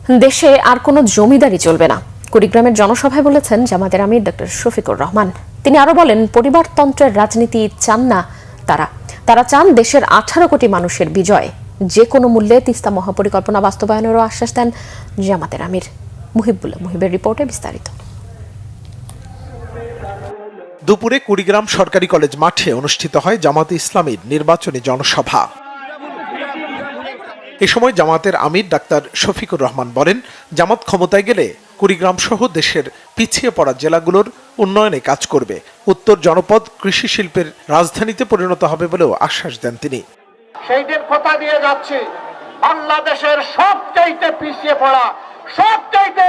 দেশে আর কোনো জমিদারি চলবে না, কুড়িগ্রামের জনসভায় বলেছেন জামাতের আমির ডক্টর শফিকুর রহমান। তিনি আরো বলেন, পরিবারতন্ত্রের রাজনীতি চান না তারা চান দেশের 18 কোটি মানুষের বিজয়। যে কোনো মূল্যে তিস্তা মহাপরিকল্পনা বাস্তবায়নেরও আশ্বাস দেন জামাতের আমির। মুহিবের রিপোর্টে বিস্তারিত। দুপুরে কুড়িগ্রাম সরকারি কলেজ মাঠে অনুষ্ঠিত হয় জামাতে ইসলামীর নির্বাচনী জনসভা। এ সময় জামাতের আমির ডাক্তার শফিকুর রহমান বলেন, জামাত ক্ষমতায় গেলে কুড়িগ্রাম সহ দেশের পিছিয়ে পড়া জেলাগুলোর উন্নয়নে কাজ করবে। উত্তর জনপদ কৃষি শিল্পের রাজধানীতে পরিণত হবে বলেও আশ্বাস দেন তিনি। সেই দিন কথা দিয়ে যাচ্ছি, বাংলাদেশের সবচাইতে পিছিয়ে পড়া, সবচাইতে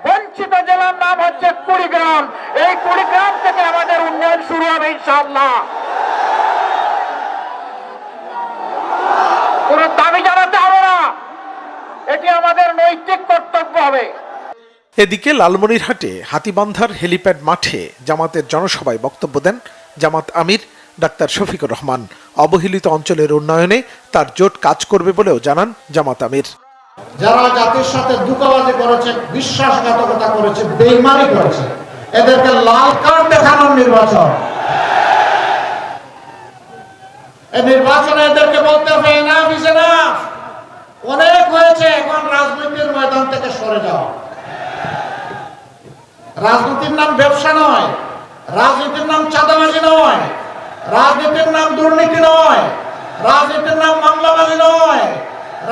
বঞ্চিত জেলার নাম হচ্ছে কুড়িগ্রাম। এই কুড়িগ্রাম থেকে আমাদের উন্নয়ন শুরু হবে ইনশাআল্লাহ। কোন দাবি জানাতে হবে না, এটি আমাদের নৈতিক কর্তব্য হবে। এদিকে লালমনিরহাটে হাতীবান্ধার হেলিপ্যাড মাঠে জামাতের জনসভায় বক্তব্য দেন জামাত আমির ডাক্তার শফিকুর রহমান। অবহেলিত অঞ্চলের উন্নয়নে তার জোট কাজ করবে বলেও জানান জামাত আমির। যারা জাতির সাথে ধোঁকাবাজি করেছে, বিশ্বাসঘাতকতা করেছে, বেঈমানি করেছে, এদেরকে লাল কার্ড দেখানোর নির্বাচন। এই নির্বাচনে এদেরকে বলতে হবে এনাফ ইজ এনাফ, অনেক হয়েছে, এখন রাজনীতির ময়দান থেকে সরে যাও। রাজনীতির নাম ব্যবসা নয়, রাজনীতির নাম চাঁদাবাজি নয়, রাজনীতির নাম দুর্নীতি নয়, রাজনীতির নাম মামলাবাজি নয়,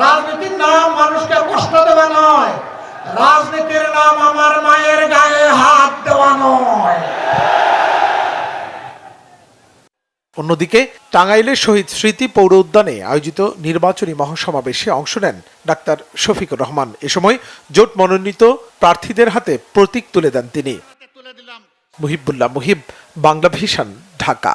রাজনীতির নাম মানুষকে কষ্ট দেওয়া নয়, রাজনীতির নাম আমার মায়ের গায়ে হাত দেওয়া নয়। অন্যদিকে টাঙ্গাইলের শহীদ স্মৃতি পৌর উদ্যানে আয়োজিত নির্বাচনী মহাসমাবেশে অংশ নেন ডাক্তার শফিকুর রহমান। এ সময় জোট মনোনীত প্রার্থীদের হাতে প্রতীক তুলে দেন তিনি। মুহিব, বাংলা ভিশন, ঢাকা।